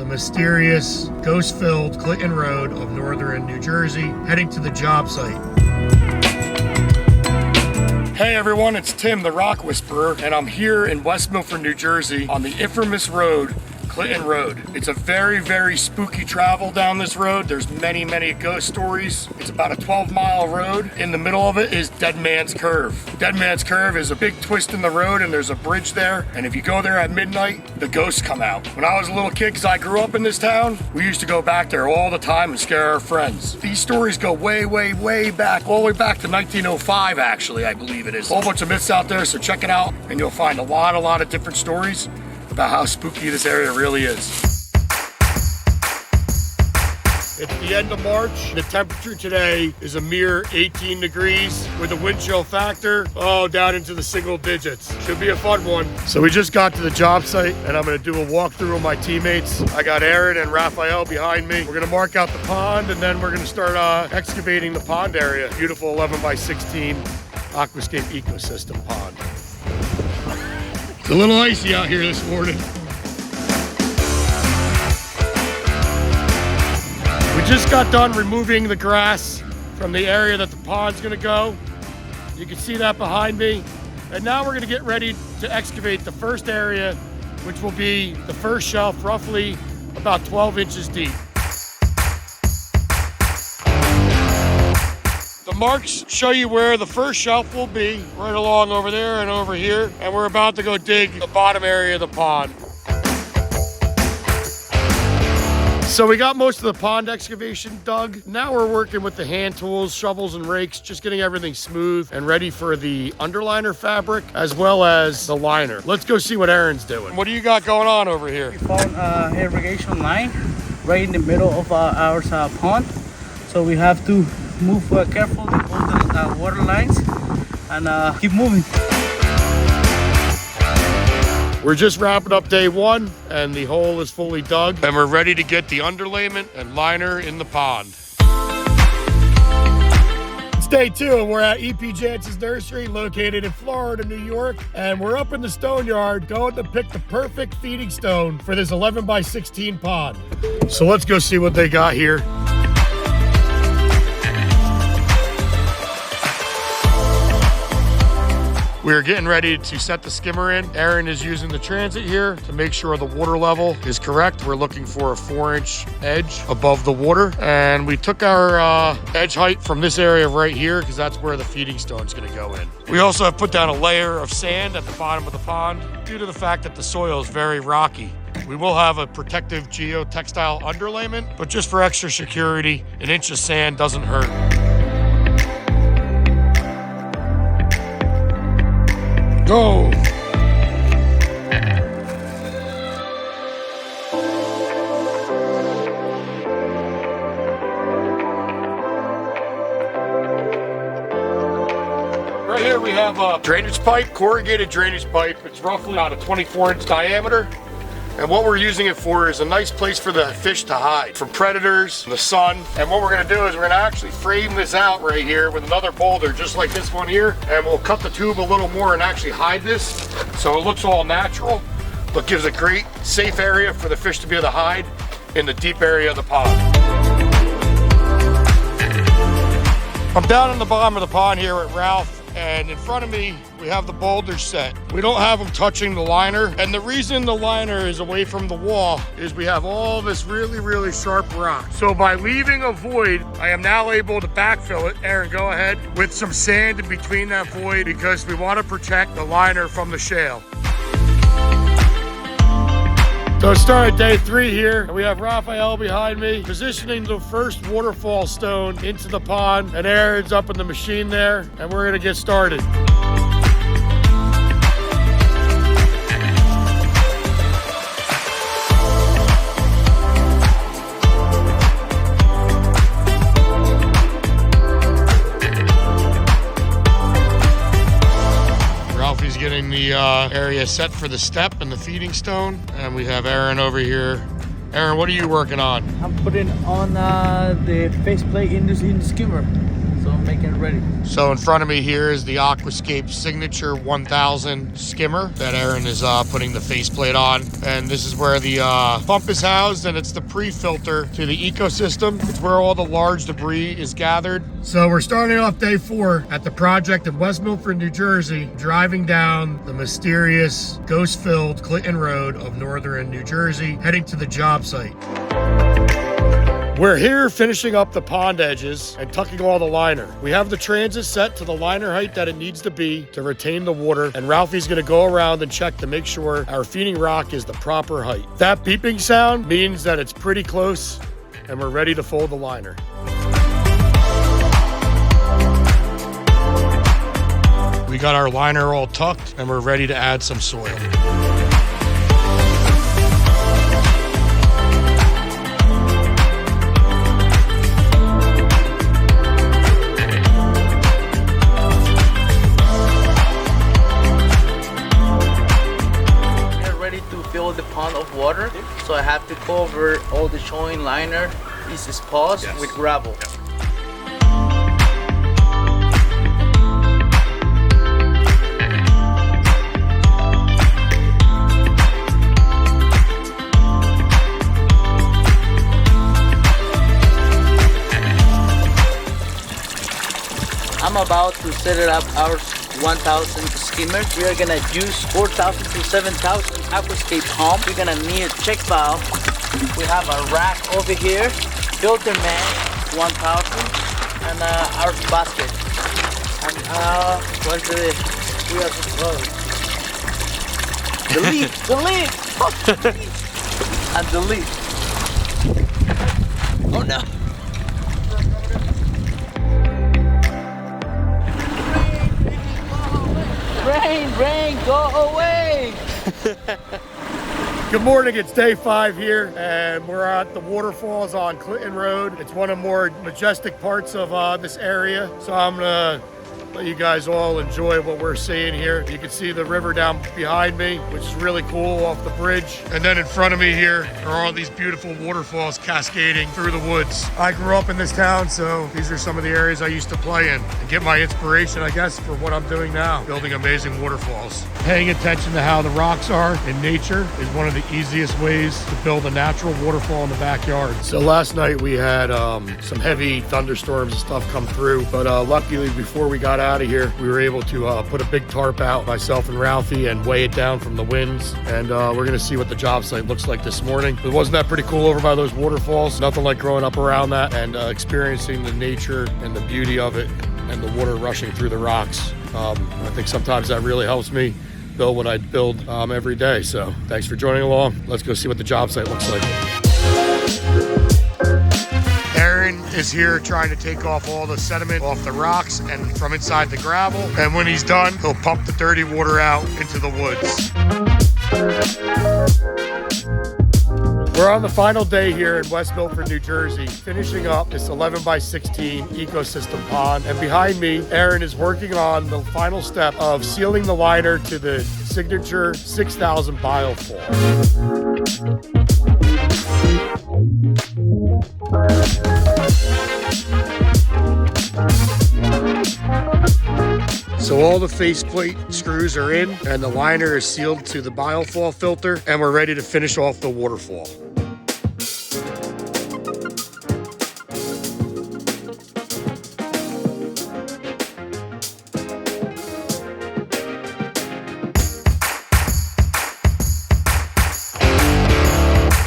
the mysterious, ghost-filled Clinton Road of northern New Jersey, heading to the job site. Hey everyone, it's Tim, the Rock Whisperer, and I'm here in West Milford, New Jersey on the infamous road, Clinton Road. It's a very, very spooky travel down this road. There's many, many ghost stories. It's about a 12-mile road. In the middle of it is Dead Man's Curve. Dead Man's Curve is a big twist in the road and there's a bridge there. And if you go there at midnight, the ghosts come out. When I was a little kid, because I grew up in this town, we used to go back there all the time and scare our friends. These stories go way, way, way back, all the way back to 1905, actually, I believe it is. A whole bunch of myths out there, so check it out and you'll find a lot of different stories about how spooky this area really is. It's the end of March. The temperature today is a mere 18 degrees with a wind chill factor, down into the single digits. Should be a fun one. So we just got to the job site and I'm gonna do a walkthrough with my teammates. I got Aaron and Rafael behind me. We're gonna mark out the pond and then we're gonna start excavating the pond area. Beautiful 11 by 16 Aquascape ecosystem pond. It's a little icy out here this morning. We just got done removing the grass from the area that the pond's gonna go. You can see that behind me. And now we're gonna get ready to excavate the first area, which will be the first shelf, roughly about 12 inches deep. The marks show you where the first shelf will be, right along over there and over here. And we're about to go dig the bottom area of the pond. So we got most of the pond excavation dug. Now we're working with the hand tools, shovels and rakes, just getting everything smooth and ready for the underliner fabric as well as the liner. Let's go see what Aaron's doing. What do you got going on over here? We found an irrigation line right in the middle of our pond. So we have to move carefully all the water lines and keep moving. We're just wrapping up day one and the hole is fully dug and we're ready to get the underlayment and liner in the pond. It's day two and we're at E.P. Jansen's nursery located in Florida, New York. And we're up in the stone yard going to pick the perfect feeding stone for this 11 by 16 pond. So let's go see what they got here. We're getting ready to set the skimmer in. Aaron is using the transit here to make sure the water level is correct. We're looking for a 4-inch edge above the water. And we took our edge height from this area right here because that's where the feeding stone is gonna go in. We also have put down a layer of sand at the bottom of the pond due to the fact that the soil is very rocky. We will have a protective geotextile underlayment, but just for extra security, an inch of sand doesn't hurt. Go! Right here we have a drainage pipe, corrugated drainage pipe. It's roughly about a 24-inch diameter. And what we're using it for is a nice place for the fish to hide from predators, the sun. And what we're gonna do is we're gonna actually frame this out right here with another boulder, just like this one here. And we'll cut the tube a little more and actually hide this so it looks all natural, but gives a great safe area for the fish to be able to hide in the deep area of the pond. I'm down in the bottom of the pond here at Ralph. And in front of me, we have the boulders set. We don't have them touching the liner. And the reason the liner is away from the wall is we have all this really, really sharp rock. So by leaving a void, I am now able to backfill it. Aaron, go ahead. With some sand in between that void because we want to protect the liner from the shale. So start at day 3 here, and we have Rafael behind me, positioning the first waterfall stone into the pond, and Aaron's up in the machine there, and we're gonna get started. Getting the area set for the step and the feeding stone, and we have Aaron over here. Aaron, what are you working on? I'm putting on the faceplate in the skimmer. So I'm making it ready. So in front of me here is the Aquascape Signature 1000 skimmer that Aaron is putting the faceplate on. And this is where the pump is housed, and it's the pre-filter to the ecosystem. It's where all the large debris is gathered. So we're starting off day 4 at the project in West Milford, New Jersey, driving down the mysterious ghost-filled Clinton Road of northern New Jersey, heading to the job site. We're here finishing up the pond edges and tucking all the liner. We have the transit set to the liner height that it needs to be to retain the water, and Ralphie's gonna go around and check to make sure our feeding rock is the proper height. That beeping sound means that it's pretty close and we're ready to fold the liner. We got our liner all tucked and we're ready to add some soil. Fill the pond of water, so I have to cover all the showing liner pieces paws with gravel. I'm about to set it up our 1,000 skimmer. We are gonna use 4,000 to 7,000 Aquascape pump. We're gonna need a check valve. We have a rack over here, filter mesh 1,000, and our basket. And what's the leaf, and the leaf. Oh no. Rain, go away! Good morning, it's day 5 here, and we're at the waterfalls on Clinton Road. It's one of the more majestic parts of this area, so I'm gonna let you guys all enjoy what we're seeing here. You can see the river down behind me, which is really cool off the bridge. And then in front of me here are all these beautiful waterfalls cascading through the woods. I grew up in this town, so these are some of the areas I used to play in and get my inspiration, I guess, for what I'm doing now, building amazing waterfalls. Paying attention to how the rocks are in nature is one of the easiest ways to build a natural waterfall in the backyard. So last night we had some heavy thunderstorms and stuff come through, but luckily before we got out of here, we were able to put a big tarp out, myself and Ralphie, and weigh it down from the winds. And we're gonna see what the job site looks like this morning. But wasn't that pretty cool over by those waterfalls? Nothing like growing up around that and experiencing the nature and the beauty of it and the water rushing through the rocks. I think sometimes that really helps me build what I build every day. So thanks for joining along. Let's go see what the job site looks like. Aaron is here trying to take off all the sediment off the rocks and from inside the gravel. And when he's done, he'll pump the dirty water out into the woods. We're on the final day here in West Milford, New Jersey, finishing up this 11 by 16 ecosystem pond. And behind me, Aaron is working on the final step of sealing the liner to the signature 6,000 biofall. So all the faceplate screws are in and the liner is sealed to the biofall filter, and we're ready to finish off the waterfall.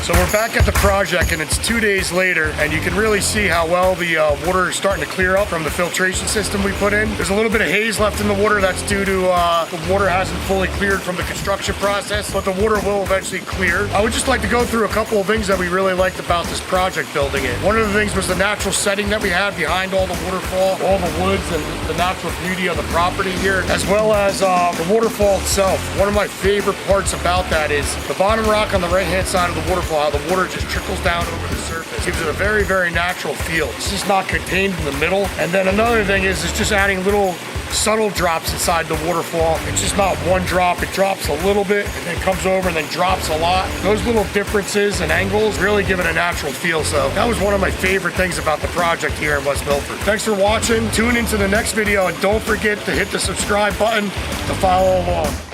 So we're back at the project and it's 2 days later, and you can really see how well the water is starting to clear up from the filtration system we put in. There's a little bit of haze left in the water. That's due to the water hasn't fully cleared from the construction process, but the water will eventually clear. I would just like to go through a couple of things that we really liked about this project building it. One of the things was the natural setting that we had behind all the waterfall, all the woods, and the natural beauty of the property here, as well as the waterfall itself. One of my favorite parts about that is the bottom rock on the right-hand side of the waterfall, how the water just trickles down over the surface. Gives it a very, very natural feel. It's just not contained in the middle. And then another thing is just adding little subtle drops inside the waterfall. It's just not one drop. It drops a little bit and then comes over and then drops a lot. Those little differences and angles really give it a natural feel. So that was one of my favorite things about the project here in West Milford. Thanks for watching. Tune into the next video and don't forget to hit the subscribe button to follow along.